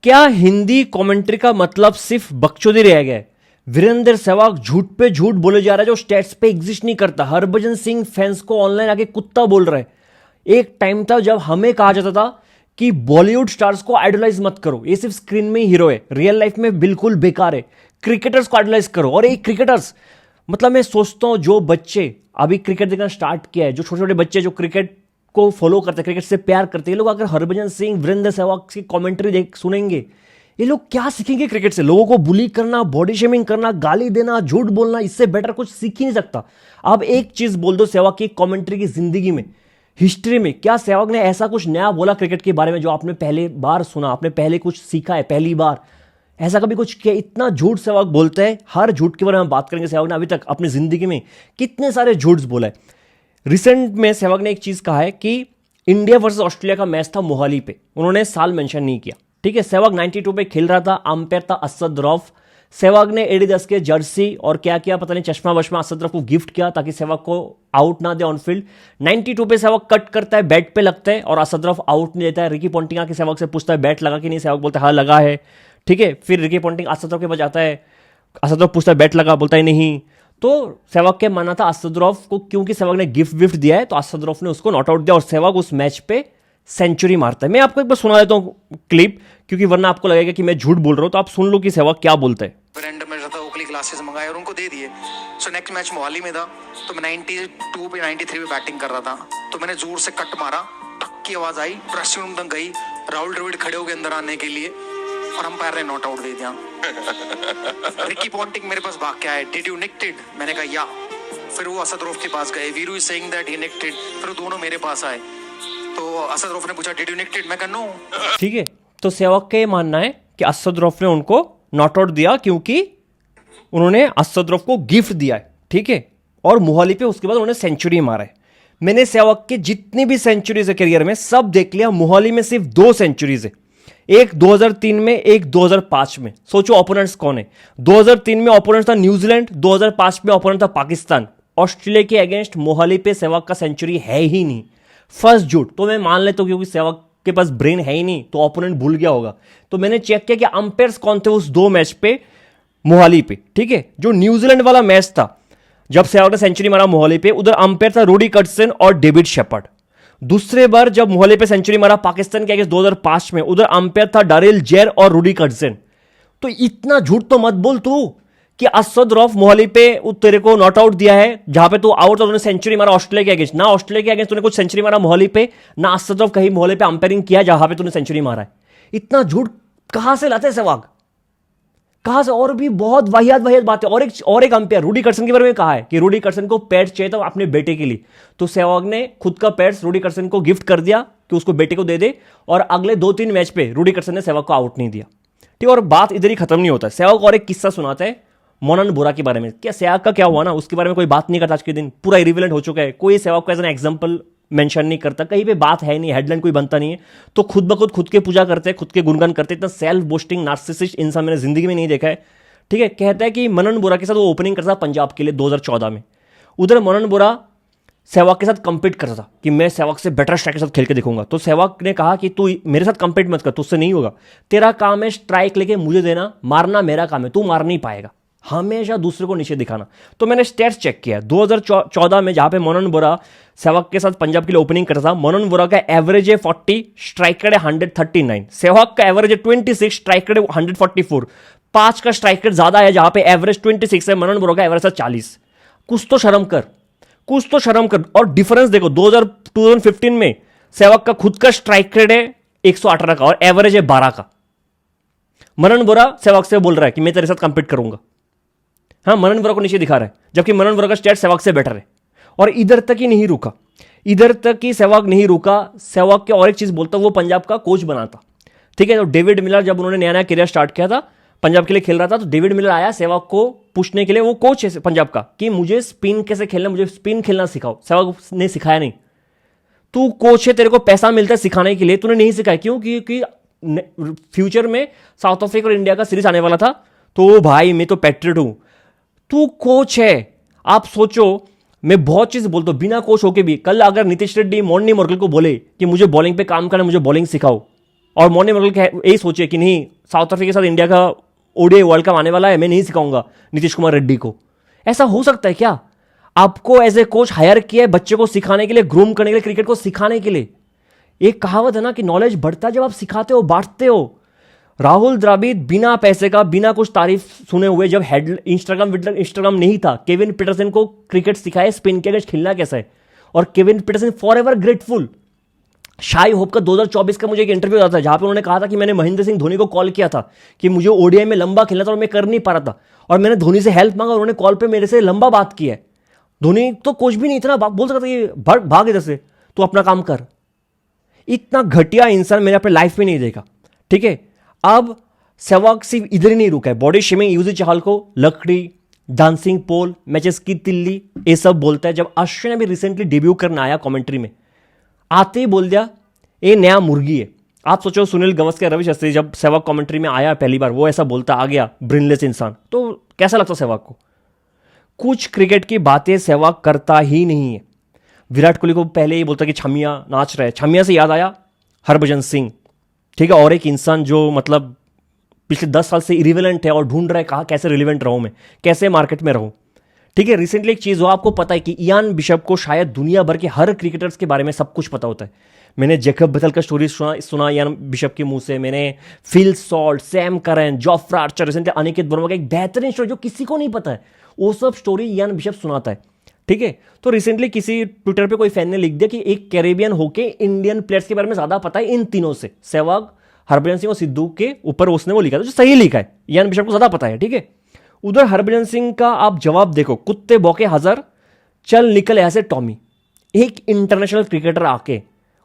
क्या हिंदी कमेंट्री का मतलब सिर्फ बकचोदी रह गया है? वीरेंद्र सहवाग झूठ पे झूठ बोले जा रहा है जो स्टेट्स पे एग्जिस्ट नहीं करता। हरभजन सिंह फैंस को ऑनलाइन आके कुत्ता बोल रहा है। एक टाइम था जब हमें कहा जाता था कि बॉलीवुड स्टार्स को आइडलाइज मत करो, ये सिर्फ स्क्रीन में ही हीरो है, रियल लाइफ में बिल्कुल बेकार है। क्रिकेटर्स को आइडलाइज करो। और ये क्रिकेटर्स, मतलब मैं सोचता हूं जो बच्चे अभी क्रिकेट देखना स्टार्ट किया है, जो छोटे छोटे बच्चे जो क्रिकेट को फॉलो करते हैं, क्रिकेट से प्यार करते हैं, ये लोग अगर हरभजन सिंह, वीरेंद्र सहवाग की कमेंट्री सुनेंगे, ये लोग क्या सीखेंगे क्रिकेट से? लोगों को बुली करना, बॉडी शेमिंग करना, गाली देना, झूठ बोलना, इससे बेटर कुछ सीख ही नहीं सकता। अब एक चीज बोल दो सहवाग की कमेंट्री की जिंदगी में, हिस्ट्री में, क्या सहवाग ने ऐसा कुछ नया बोला क्रिकेट के बारे में जो आपने पहले बार सुना, आपने पहले कुछ सीखा है पहली बार? ऐसा कभी कुछ किया? इतना झूठ सहवाग बोलते हैं। हर झूठ के बारे में हम बात करेंगे। सहवाग ने अभी तक अपनी जिंदगी में कितने सारे झूठ बोला है। रिसेंट में सहवाग ने एक चीज कहा है कि इंडिया वर्सेस ऑस्ट्रेलिया का मैच था मोहाली पे, उन्होंने साल मेंशन नहीं किया। ठीक है, सहवाग 92 पे खेल रहा था, अंपायर था असद रौफ। सहवाग ने एडिडास के जर्सी और क्या किया पता नहीं, चश्मा वश्मा असद रौफ को गिफ्ट किया ताकि सहवाग को आउट ना दे ऑन फील्ड। 92 पे सहवाग कट करता है, बैट पे लगता है और असद रौफ आउट नहीं देता है। रिकी पॉन्टिंग आके सहवाग से पूछता है बैट लगा कि नहीं, सहवाग बोलता है हाँ लगा है। ठीक है, फिर रिकी पॉन्टिंग असद रौफ के पास जाता है, असद रौफ पूछता है बैट लगा, बोलता है नहीं। तो सहवाग के माना था असद रौफ को, क्योंकि सहवाग ने गिफ्ट विफ्ट दिया है तो असद रौफ ने उसको नॉट आउट दिया और सहवाग उस मैच पे सेंचुरी मारता है। मैं आपको एक बार सुना देता हूँ क्लिप, क्योंकि वरना आपको लगेगा कि मैं झूठ बोल रहा हूँ, तो आप सुन लो कि सहवाग क्या बोलता है। ओकली ग्लासेस मंगाए और उनको दे दिए। सो नेक्स्ट मैच मोहाली में था, तो मैं 92 पे 93 पे बैटिंग कर रहा था, तो मैंने जोर से कट मारा, टक की आवाज आई, ड्रेसिंग रूम तक गई, राहुल द्रविड़ खड़े हो गए अंदर आने के लिए और अंपायर ने नॉट आउट दे दिया। रिकी पॉन्टिंग मेरे पास भाग के आए, डिड यू निक्ड इट? मैंने कहा या। फिर वो असद रौफ के पास गए, Viru is saying that he nicked it. फिर वो दोनों मेरे पास आए, तो असद रौफ ने पूछा डिड यू निक्ड इट? मैं कहा नो। ठीक है, तो सहवाग का ये मानना है कि असद रौफ ने उनको नॉट आउट दिया क्योंकि उन्होंने असद रौफ को गिफ्ट दिया है। ठीक है, और मोहाली पे उसके बाद उन्होंने सेंचुरी मारा है। मैंने सहवाग के जितनी भी सेंचुरीज है करियर में सब देख लिया, मोहाली में सिर्फ 2 सेंचुरीज है, एक 2003 में, एक 2005 में। सोचो ओपोनेंट्स कौन है? 2003 में ओपोनेंट था न्यूजीलैंड, 2005 में ओपोनेंट था पाकिस्तान। ऑस्ट्रेलिया के अगेंस्ट मोहाली पे सहवाग का सेंचुरी है ही नहीं। फर्स्ट झूठ तो मैं मान लेता हूं क्योंकि सहवाग के पास ब्रेन है ही नहीं, तो ओपोनेंट भूल गया होगा। तो मैंने चेक किया कि अंपायर्स कौन थे उस 2 मैच पे मोहाली पे। ठीक है, जो न्यूजीलैंड वाला मैच था जब सहवाग ने सेंचुरी मारा मोहाली पे, उधर अंपायर था रूडी कर्टसन और डेविड शेपर्ड। दूसरे बार जब मोहाली पे सेंचुरी मारा पाकिस्तान के अगेंस्ट 2005 में, उधर अंपायर था डारिल जैर और रूडी कर्टसन। तो इतना झूठ तो मत बोल तू कि असद रौफ मोहाली पे तेरे को नॉट आउट दिया है, जहां पे तू आउट था उन्होंने सेंचुरी मारा ऑस्ट्रेलिया के अगेंस्ट। ना ऑस्ट्रेलिया के अगेंस्ट तूने कुछ सेंचुरी मारा मोहाली पे, ना असद रौफ कहीं मोहाली पे अंपायरिंग किया जहां पे तूने सेंचुरी मारा है। इतना झूठ कहां से लाते सहवाग, कहां से? और भी बहुत वाहियात बातें। और एक अंपायर रूडी कर्टसन के बारे में कहा है कि रूडी कर्टसन को पैड्स चाहिए था अपने बेटे के लिए, तो सहवाग ने खुद का पैड्स रूडी कर्टसन को गिफ्ट कर दिया कि उसको बेटे को दे दे, और अगले 2-3 मैच पे रूडी कर्टसन ने सहवाग को आउट नहीं दिया। ठीक, और बात इधर ही खत्म नहीं होता। सहवाग और एक किस्सा सुनाता है मोनन बोरा के बारे में। क्या सहवाग का क्या हुआ ना, उसके बारे में कोई बात नहीं करता आज के दिन, पूरा इरिलेवेंट हो चुका है। कोई सहवाग को एज एन एग्जांपल मेंशन नहीं करता, कहीं पे बात है नहीं, हेडलाइन कोई बनता नहीं है, तो खुद ब खुद के पूजा करते हैं, खुद के गुणगान करते हैं। इतना सेल्फ बोस्टिंग नार्सिसिस्ट इंसान मैंने जिंदगी में नहीं देखा है। ठीक है, कहता है कि मनन बोरा के साथ वो ओपनिंग करता था पंजाब के लिए 2014 में। उधर मनन बोरा सहवाग के साथ कंपीट करता था कि मैं सहवाग से बेटर स्ट्राइक के साथ खेल के देखूंगा। तो सहवाग ने कहा कि तू मेरे साथ कंपीट मत कर, तुझसे नहीं होगा, तेरा काम है स्ट्राइक लेके मुझे देना, मारना मेरा काम है, तू मार नहीं पाएगा, हमेशा दूसरे को नीचे दिखाना। तो मैंने स्टेट्स चेक किया 2014 में, जहां पे मनन बोरा सहवाग के साथ पंजाब के लिए ओपनिंग करता था। मनन बोरा का एवरेज है 40, स्ट्राइक रेट है 139। सहवाग का एवरेज है 26, स्ट्राइक रेट 144। 5 का स्ट्राइक रेट ज्यादा है, जहां पे एवरेज 26 है, मनन बोरा का एवरेज है 40। कुछ तो शर्म कर, कुछ तो शर्म कर। और डिफरेंस देखो, 2015 में सहवाग का खुद का स्ट्राइक रेट है 118 का और एवरेज है 12 का। मनन बोरा सहवाग से बोल रहा है कि मैं तेरे साथ कंपीट करूंगा, हाँ, मनन बोरा को नीचे दिखा रहा है, जबकि मनन बोरा का स्टेट सहवाग से बेटर है। और इधर तक ही नहीं रुका, इधर तक ही सहवाग नहीं रुका। सहवाग के और एक चीज बोलता, वो पंजाब का कोच बना था। ठीक है, तो डेविड मिलर जब उन्होंने नया नया करियर स्टार्ट किया था, पंजाब के लिए खेल रहा था, तो डेविड मिलर आया सहवाग को पूछने के लिए, वो कोच है पंजाब का, कि मुझे स्पिन कैसे खेलना, मुझे स्पिन खेलना सिखाओ। सहवाग ने सिखाया नहीं। तू कोच है, तेरे को पैसा मिलता है सिखाने के लिए, तूने नहीं सिखाया। क्यों? क्योंकि फ्यूचर में साउथ अफ्रीका और इंडिया का सीरीज आने वाला था, तो भाई मैं तो पैट्रियट हूं, तू कोच है। आप सोचो, मैं बहुत चीज बोलता हूं बिना कोच होके भी। कल अगर नीतीश रेड्डी मॉर्नी मोर्गल को बोले कि मुझे बॉलिंग पे काम करना, मुझे बॉलिंग सिखाओ, और मॉर्नी मोर्गल यही सोचे कि नहीं साउथ अफ्रीका के साथ इंडिया का ओडीआई वर्ल्ड कप आने वाला है, मैं नहीं सिखाऊंगा नीतीश कुमार रेड्डी को। ऐसा हो सकता है क्या? आपको एज ए कोच हायर किया है बच्चे को सिखाने के लिए, ग्रूम करने के लिए, क्रिकेट को सिखाने के लिए। एक कहावत है ना कि नॉलेज बढ़ता है जब आप सिखाते हो, बांटते हो। राहुल द्रविड़ बिना पैसे का, बिना कुछ तारीफ सुने हुए, जब हेड इंस्टाग्राम नहीं था, केविन पीटरसन को क्रिकेट सिखाया, स्पिन के अगेंस्ट खेलना कैसा है। और Kevin Pietersen for ever grateful. Shai Hope का 2024 का मुझे एक इंटरव्यू आता था जहां पे उन्होंने कहा था कि मैंने महेंद्र सिंह धोनी को कॉल किया था कि मुझे ओडीआई में लंबा खेलना था और मैं कर नहीं पा रहा था, और मैंने धोनी से हेल्प मांगा, उन्होंने कॉल पे मेरे से लंबा बात की है। धोनी तो कोच भी नहीं, इतना बोल सकता था कि भाग इधर से, तू अपना काम कर। इतना घटिया इंसान मैंने अपने लाइफ में नहीं देखा। ठीक है, अब सहवाग सिर्फ इधर ही नहीं रुका है, बॉडी शेमिंग युजवेंद्र चहल को लकड़ी, डांसिंग पोल, मैचेस की तिल्ली, ये सब बोलता है। जब अश्विन अभी रिसेंटली डेब्यू करने आया कमेंट्री में, आते ही बोल दिया ये नया मुर्गी है। आप सोचो सुनील गावस्कर, रवि शास्त्री जब सहवाग कमेंट्री में आया पहली बार, वो ऐसा बोलता आ गया, ब्रेनलेस इंसान, तो कैसा लगता सहवाग को? कुछ क्रिकेट की बातें सहवाग करता ही नहीं है। विराट कोहली को पहले ही बोलता कि छमिया नाच रहे, छमिया से याद आया हरभजन सिंह। ठीक है, और एक इंसान जो मतलब पिछले 10 साल से इरिवेलेंट है और ढूंढ रहा है कहाँ कैसे रिलेवेंट रहूं मैं, कैसे मार्केट में रहूं। ठीक है, रिसेंटली एक चीज़ हो, आपको पता है कि इयान बिशप को शायद दुनिया भर के हर क्रिकेटर्स के बारे में सब कुछ पता होता है। मैंने जैकब बथेल का स्टोरी सुना इयान बिशप के मुंह से, मैंने Phil Salt, Sam Curran, Jofra Archer, recently Aniket Verma का एक बेहतरीन स्टोरी जो किसी को नहीं पता है, वो सब स्टोरी इयान बिशप सुनाता है। ठीक है, तो रिसेंटली किसी ट्विटर पे कोई फैन ने लिख दिया कि एक कैरेबियन होके इंडियन प्लेयर्स के बारे में ज्यादा पता है इन तीनों से, सहवाग, हरभजन सिंह और सिद्धू के ऊपर उसने वो लिखा था, जो सही लिखा है, इयान बिशप को ज्यादा पता है। ठीक है, उधर हरभजन सिंह का आप जवाब देखो, कुत्ते भौंके हजार, चल निकल ऐसे टॉमी। एक इंटरनेशनल क्रिकेटर आके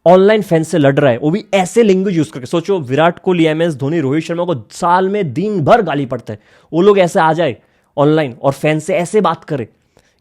ऑनलाइन फैन से लड़ रहा है, वो भी ऐसे लैंग्वेज यूज करके। सोचो विराट कोहली, एमएस धोनी, रोहित शर्मा को साल में दिन भर गाली पड़ता है, वो लोग ऐसे आ जाए ऑनलाइन और फैन से ऐसे बात करे।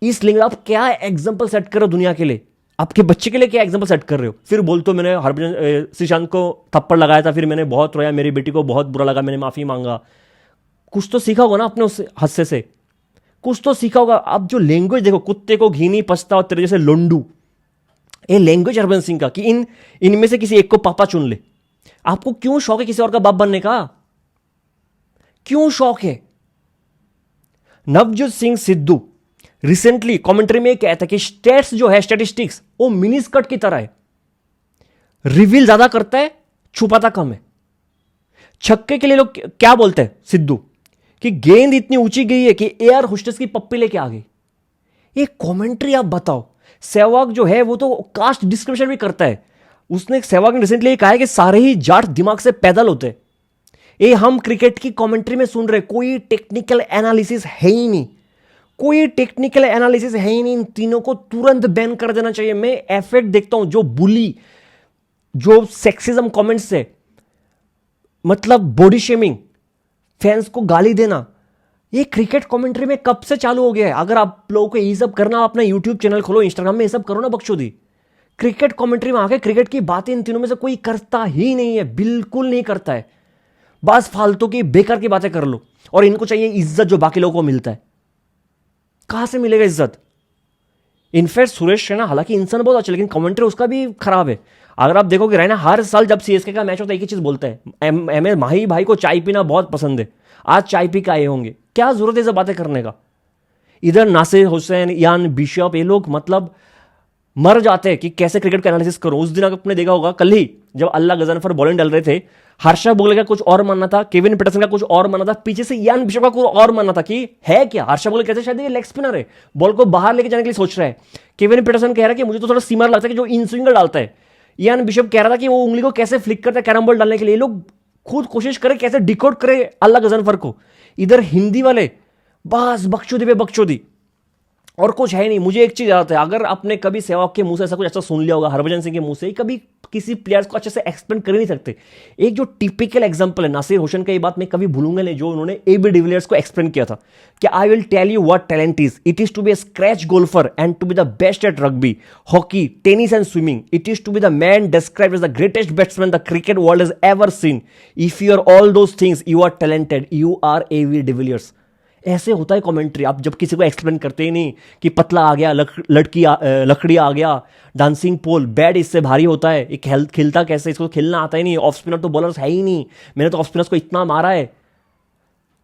इस लैंग्वेज आप क्या एग्जांपल सेट कर रहे हो दुनिया के लिए, आपके बच्चे के लिए क्या एग्जांपल सेट कर रहे हो? फिर बोलते हो मैंने हरभजन श्रीशांत को थप्पड़ लगाया था, फिर मैंने बहुत रोया, मेरी बेटी को बहुत बुरा लगा, मैंने माफी मांगा। कुछ तो सीखा होगा ना अपने उस हादसे से, कुछ तो सीखा होगा। अब जो लैंग्वेज देखो, कुत्ते को घी नहीं पचता और तेरे जैसे लोंडू, ये लैंग्वेज हरभजन सिंह का कि इनमें से किसी एक को पापा चुन ले। आपको क्यों शौक है किसी और का बाप बनने का? क्यों शौक है? नवजोत सिंह सिद्धू रिसेंटली कमेंट्री में कहता है कि स्टेट्स जो है, स्टैटिस्टिक्स, वो मिनी स्कर्ट की तरह है, रिवील ज्यादा करता है, छुपाता कम है। छक्के के लिए लोग क्या बोलते हैं सिद्धू कि गेंद इतनी ऊंची गई है कि एयर होस्टेस की पप्पी लेके आ गई। ये कमेंट्री आप बताओ। सहवाग जो है वो तो कास्ट डिस्क्रिमिनेशन भी करता है। उसने सहवाग ने रिसेंटली कहा है कि सारे ही जाट दिमाग से पैदल होते हैं। ये हम क्रिकेट की कमेंट्री में सुन रहे, कोई टेक्निकल एनालिसिस है ही नहीं, कोई टेक्निकल एनालिसिस है ही नहीं। इन तीनों को तुरंत बैन कर देना चाहिए। मैं इफेक्ट देखता हूं जो बुली, जो सेक्सिज्म कमेंट्स से, मतलब बॉडी शेमिंग, फैंस को गाली देना, ये क्रिकेट कमेंट्री में कब से चालू हो गया है? अगर आप लोगों को ये सब करना, अपना यूट्यूब चैनल खोलो, इंस्टाग्राम में ये सब करो ना बकचोदी। क्रिकेट कमेंट्री में आके क्रिकेट की बातें इन तीनों में से कोई करता ही नहीं है, बिल्कुल नहीं करता है। बस फालतू की बेकार की बातें कर लो, और इनको चाहिए इज्जत जो बाकी लोगों को मिलता है। कहां से मिलेगा इज्जत? इनफैक्ट सुरेश रैना हालांकि इंसान बहुत अच्छा, लेकिन कमेंट्री उसका भी खराब है। अगर आप देखोगे रैना हर साल जब सीएसके का मैच होता है एक ही चीज बोलता है, एम एस माही भाई को चाय पीना बहुत पसंद है, आज चाय पी के आए होंगे। क्या जरूरत है सब बातें करने का? इधर नासिर हुसैन, इयान बिशप, ये लोग मतलब मर जाते हैं कि कैसे क्रिकेट का एनालिसिस करो। उस दिन आपने देखा होगा, कल ही जब अल्लाह गजनफर बॉलिंग डाल रहे थे, हर्षा बोगले का कुछ और मानना था, केविन पीटरसन का कुछ और मानना था, पीछे से इयान बिशप का कुछ और मानना था कि है क्या। हर्षा बोगले कहते शायद ये लेग स्पिनर है, बॉल को बाहर लेके जाने के लिए सोच रहा है। केविन पीटरसन कह रहा है कि मुझे तो थोड़ा सीमर लगता है कि जो इन स्विंगर डालता है। इयान बिशप कह रहा था कि वो उंगली को कैसे फ्लिक करता है कैरम बॉल डालने के लिए। लोग खुद कोशिश करें कैसे डिकोड करे अल्लाह गजनफर को। इधर हिंदी वाले बस बकचोदी पे बकचोदी, और कुछ है नहीं। मुझे एक चीज याद है, अगर आपने कभी सहवाग के मुंह से ऐसा कुछ अच्छा सुन लिया होगा, हरभजन सिंह के मुंह से, कभी किसी प्लेयर्स को अच्छे से एक्सप्लेन कर ही नहीं सकते। एक जो टिपिकल एग्जांपल है नासिर हुसैन का, ये बात मैं कभी भूलूंगा नहीं, जो उन्होंने एबी डिविलियर्स को एक्सप्लेन किया था कि I will tell you what talent is, it is to be a scratch golfer and to be the best at rugby, hockey, tennis and swimming, it is to be the man described as the greatest batsman the cricket world has ever seen, if you are all those things you are talented, you are AB de Villiers. ऐसे होता है commentary. आप जब किसी को explain करते ही नहीं कि पतला आ गया, लकड़ी आ गया, डांसिंग पोल, बैट इससे भारी होता है, ये खिलता कैसे, इसको खिलना आता ही नहीं, ऑफ स्पिनर तो बॉलर्स है ही नहीं, मैंने तो ऑफ स्पिनर्स को इतना मारा है।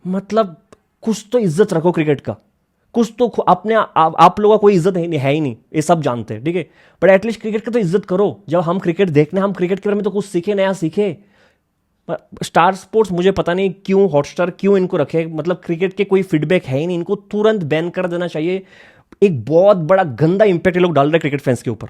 मतलब कुछ तो इज्जत रखो क्रिकेट का, कुछ तो अपने आप लोगों का कोई इज्जत है ही नहीं, ये सब जानते हैं, ठीक है, बट एटलीस्ट क्रिकेट की तो इज्जत करो। जब हम क्रिकेट देखने, हम क्रिकेट के बारे में तो कुछ सीखे, नया सीखे। स्टार स्पोर्ट्स मुझे पता नहीं क्यों, हॉटस्टार क्यों इनको रखे, मतलब क्रिकेट के कोई फीडबैक है ही नहीं, इनको तुरंत बैन कर देना चाहिए। एक बहुत बड़ा गंदा इंपैक्ट ये लोग डाल रहे हैं क्रिकेट फैंस के ऊपर।